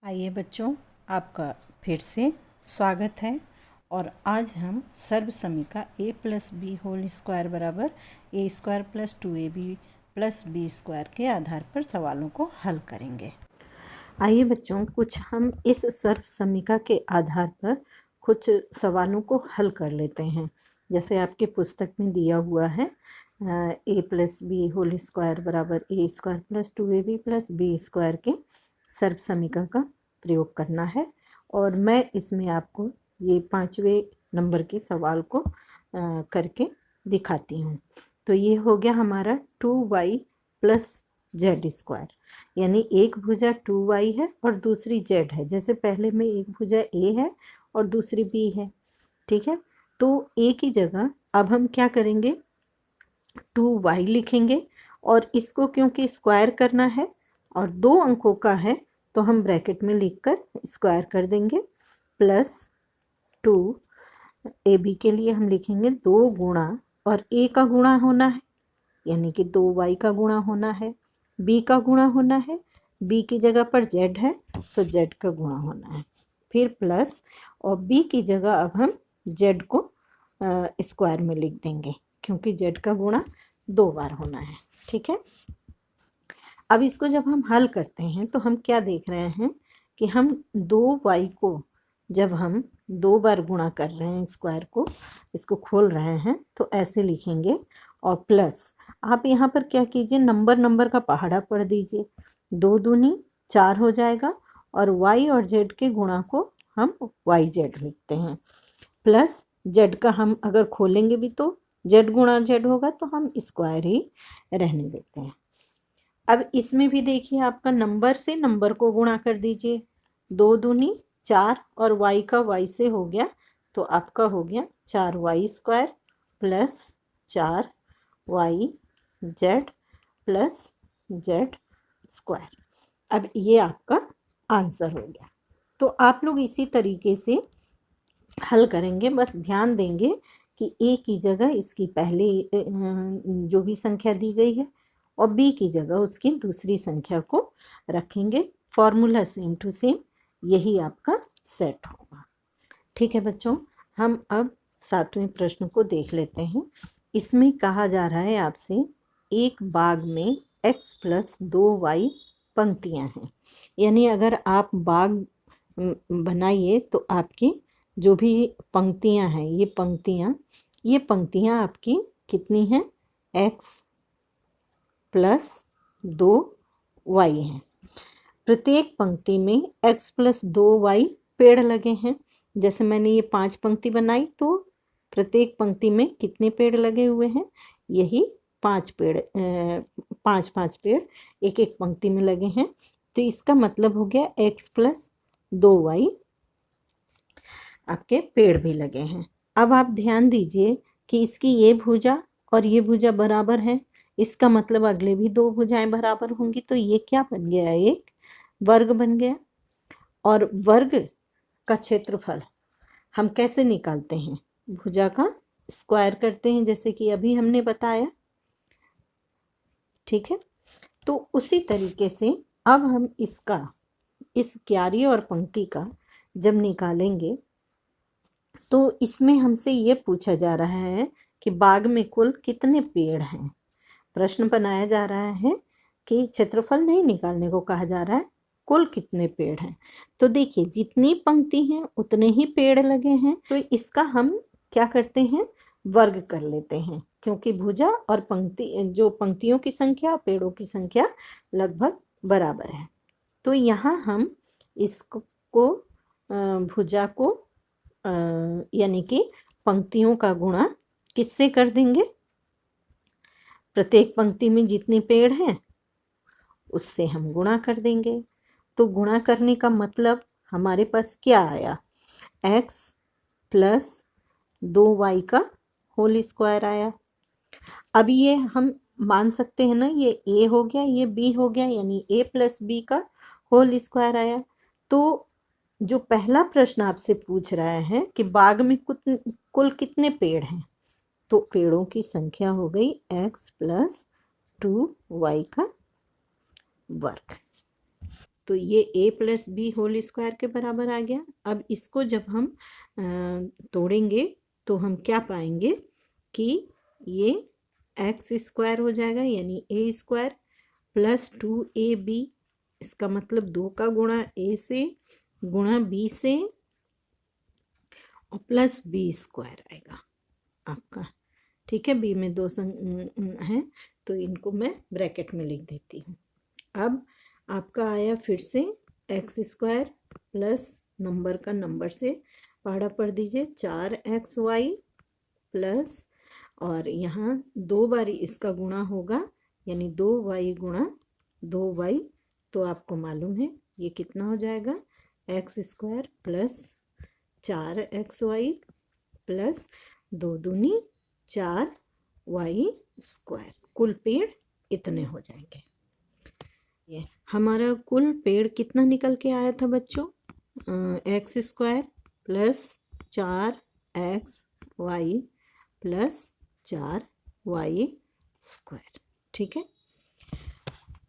आइए बच्चों, आपका फिर से स्वागत है। और आज हम सर्वसमीका a plus B whole square बराबर A square plus 2ab plus B square के आधार पर सवालों को हल करेंगे। आइए बच्चों, कुछ हम इस सर्वसमीका के आधार पर कुछ सवालों को हल कर लेते हैं। जैसे आपके पुस्तक में दिया हुआ है a plus B whole square बराबर A square plus 2ab plus B square के सर्वसमीका का प्रयोग करना है। और मैं इसमें आपको ये 5वें नंबर के सवाल को करके दिखाती हूँ। तो ये हो गया हमारा 2y प्लस जेड स्क्वायर, यानी एक भुजा 2y है और दूसरी z है। जैसे पहले में एक भुजा a है और दूसरी b है, ठीक है। तो a की जगह अब हम क्या करेंगे, 2y लिखेंगे और इसको क्योंकि स्क्वायर करना है और 2 अंकों का है तो हम ब्रैकेट में लिखकर स्क्वायर कर देंगे। प्लस 2 ab के लिए हम लिखेंगे 2 गुणा, और a का गुणा होना है यानी कि 2y का गुणा होना है, b का गुणा होना है, b की जगह पर z है तो z का गुणा होना है, फिर प्लस, और b की जगह अब हम z को स्क्वायर में लिख देंगे क्योंकि z का गुणा 2 बार होना है, ठीक है। अब इसको जब हम हल करते हैं तो हम क्या देख रहे हैं कि हम 2y को जब हम 2 बार गुणा कर रहे हैं, स्क्वायर को इसको खोल रहे हैं तो ऐसे लिखेंगे। और प्लस आप यहाँ पर क्या कीजिए, नंबर का पहाड़ा पढ़ दीजिए। 2 दूनी 4 हो जाएगा और y और z के गुणा को हम yz लिखते हैं। प्लस z का हम अगर खोलेंगे भी तो z गुणा z होगा, तो हम स्क्वायर ही रहने देते हैं। अब इसमें भी देखिए, आपका नंबर से नंबर को गुणा कर दीजिए। 2 दूनी 4 और y का y से हो गया तो आपका हो गया 4y square plus 4yz plus z square. अब ये आपका आंसर हो गया। तो आप लोग इसी तरीके से हल करेंगे। बस ध्यान देंगे कि a की जगह इसकी पहले जो भी संख्या दी गई है और b की जगह उसकी दूसरी संख्या को रखेंगे। फॉर्मूला सेम टू सेम यही आपका सेट होगा, ठीक है बच्चों। हम अब 7वें प्रश्न को देख लेते हैं। इसमें कहा जा रहा है आपसे, एक बाग में x प्लस 2y पंक्तियां हैं। यानी अगर आप बाग बनाइए तो आपकी जो भी पंक्तियां हैं, ये पंक्तियां आपकी कितनी हैं, x प्लस 2y हैं। प्रत्येक पंक्ति में x प्लस 2y पेड़ लगे हैं। जैसे मैंने ये 5 पंक्ति बनाई तो प्रत्येक पंक्ति में कितने पेड़ लगे हुए हैं, यही 5 पेड़, 5 पेड़ एक एक पंक्ति में लगे हैं। तो इसका मतलब हो गया x प्लस 2y आपके पेड़ भी लगे हैं। अब आप ध्यान दीजिए कि इसकी ये भुजा और ये भुजा बराबर है, इसका मतलब अगले भी 2 भुजाएं बराबर होंगी। तो ये क्या बन गया, एक वर्ग बन गया। और वर्ग का क्षेत्रफल हम कैसे निकालते हैं, भुजा का स्क्वायर करते हैं, जैसे कि अभी हमने बताया, ठीक है। तो उसी तरीके से अब हम इस क्यारी और पंक्ति का जब निकालेंगे तो इसमें हमसे ये पूछा जा रहा है कि बाग में कुल कितने पेड़ हैं। प्रश्न बनाया जा रहा है कि क्षेत्रफल नहीं निकालने को कहा जा रहा है, कुल कितने पेड़ हैं। तो देखिए, जितनी पंक्ति हैं उतने ही पेड़ लगे हैं। तो इसका हम क्या करते हैं, वर्ग कर लेते हैं, क्योंकि भुजा और जो पंक्तियों की संख्या पेड़ों की संख्या लगभग बराबर है। तो यहाँ हम इसको भुजा को यानी कि पंक्तियों का गुणा किससे कर देंगे, प्रत्येक पंक्ति में जितने पेड़ हैं उससे हम गुणा कर देंगे। तो गुणा करने का मतलब हमारे पास क्या आया, x प्लस 2y का होल स्क्वायर आया। अब ये हम मान सकते हैं ना, ये a हो गया, ये b हो गया, यानी a प्लस b का होल स्क्वायर आया। तो जो पहला प्रश्न आपसे पूछ रहा है कि बाग में कुल कितने पेड़ हैं, तो पेड़ों की संख्या हो गई x प्लस 2y का वर्ग। तो ये a plus B whole square के बराबर आ गया। अब इसको जब हम तोड़ेंगे तो हम क्या पाएंगे कि ये एक्स स्क्वायर हो जाएगा, यानी ए स्क्वायर प्लस 2ab, इसका मतलब 2 का गुणा a से गुणा b से और प्लस बी स्क्वायर आएगा आपका। ठीक है, बी में 2 हैं तो इनको मैं ब्रैकेट में लिख देती हूँ। अब आपका आया फिर से एक्स स्क्वायर प्लस नंबर का नंबर से पहाड़ा पढ़ दीजिए 4xy प्लस, और यहाँ 2 बारी इसका गुणा होगा यानी 2y गुणा 2y, तो आपको मालूम है ये कितना हो जाएगा, x square plus 4xy plus 2 दूनी 4y स्क्वायर। कुल पेड़ इतने हो जाएंगे। ये हमारा कुल पेड़ कितना निकल के आया था बच्चों, x square plus 4xy plus 4y square. ठीक है,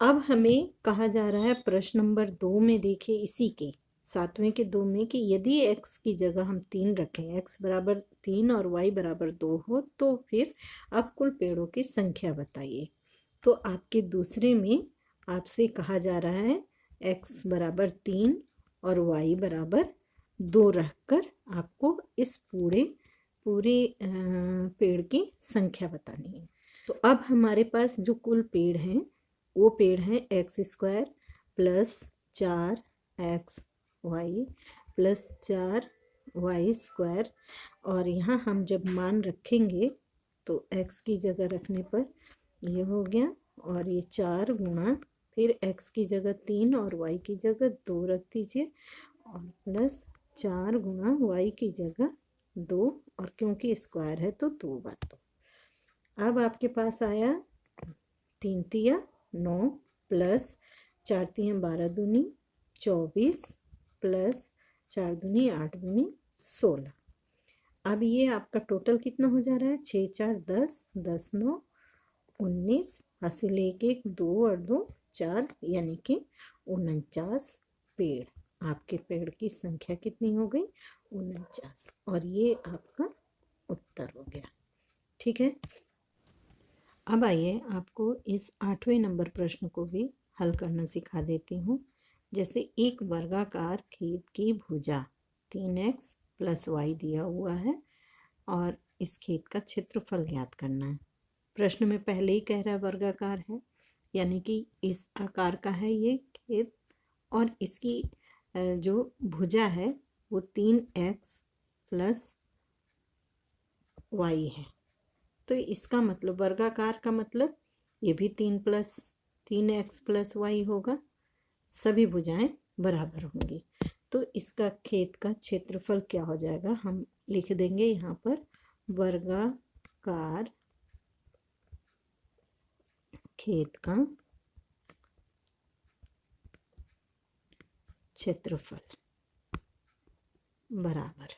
अब हमें कहा जा रहा है प्रश्न नंबर 2 में, देखिए इसी के 7वें के 2 में, कि यदि x की जगह हम 3 रखें, x बराबर 3 और y बराबर 2 हो, तो फिर अब कुल पेड़ों की संख्या बताइए। तो आपके दूसरे में आपसे कहा जा रहा है x बराबर 3 और y बराबर 2 रखकर आपको इस पूरे पेड़ की संख्या बतानी है। तो अब हमारे पास जो कुल पेड़ हैं वो पेड़ हैं x square plus 4xy plus 4y square, और यहाँ हम जब मान रखेंगे तो x की जगह रखने पर ये हो गया, और ये 4 गुणा फिर x की जगह 3 और y की जगह 2 रख दीजिए, और प्लस 4 गुणा y की जगह 2, और क्योंकि स्क्वायर है तो 2 बार 2। अब आपके पास आया 3 तिया 9 प्लस 4 तिया 12 दूनी 24 प्लस 4 दूनी 8 दूनी 16। अब ये आपका टोटल कितना हो जा रहा है, 6 4 10, 10 9 19, हासिल 1 1 2 और 2 4, यानी कि 49 पेड़। आपके पेड़ की संख्या कितनी हो गई, 49, और ये आपका उत्तर हो गया। ठीक है, अब आइए आपको इस 8वें नंबर प्रश्न को भी हल करना सिखा देती हूँ। जैसे एक वर्गाकार खेत की भुजा 3x प्लस y दिया हुआ है और इस खेत का क्षेत्रफल ज्ञात करना है। प्रश्न में पहले ही कह रहा है वर्गाकार है, यानी कि इस आकार का है ये खेत, और इसकी जो भुजा है वो 3x प्लस y है। तो इसका मतलब वर्गाकार का मतलब ये भी 3x प्लस y होगा, सभी भुजाएं बराबर होंगी। तो इसका खेत का क्षेत्रफल क्या हो जाएगा, हम लिख देंगे यहाँ पर वर्गाकार खेत का क्षेत्रफल बराबर,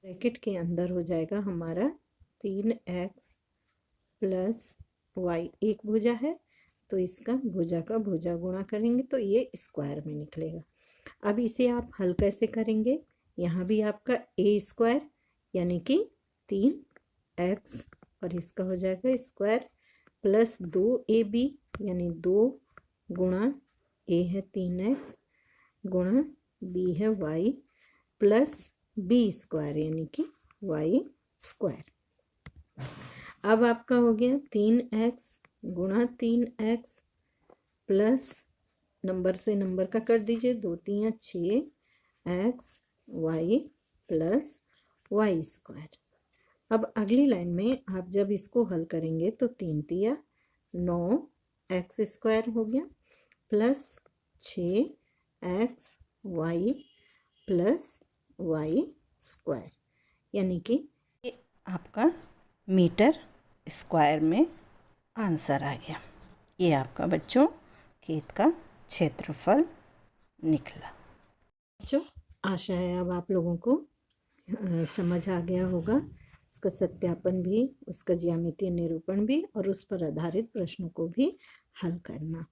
ब्रैकेट के अंदर हो जाएगा हमारा 3x प्लस y, एक भुजा है तो इसका भुजा का भुजा गुणा करेंगे तो ये स्क्वायर में निकलेगा। अब इसे आप हल कैसे करेंगे, यहाँ भी आपका a स्क्वायर यानी कि 3x और इसका हो जाएगा स्क्वायर प्लस 2ab यानी 2 गुणा a है 3x गुणा b है y प्लस b स्क्वायर यानी कि y स्क्वायर। अब आपका हो गया 3x गुणा 3x प्लस नंबर से नंबर का कर दीजिए, 2 3 6x y plus y square. अब अगली लाइन में आप जब इसको हल करेंगे तो 3 तिया 9x स्क्वायर हो गया plus 6x y plus y square, यानी कि आपका मीटर स्क्वायर में आंसर आ गया। ये आपका बच्चों खेत का क्षेत्रफल निकला। बच्चों आशा है अब आप लोगों को समझ आ गया होगा, उसका सत्यापन भी, उसका ज्यामितीय निरूपण भी और उस पर आधारित प्रश्नों को भी हल करना।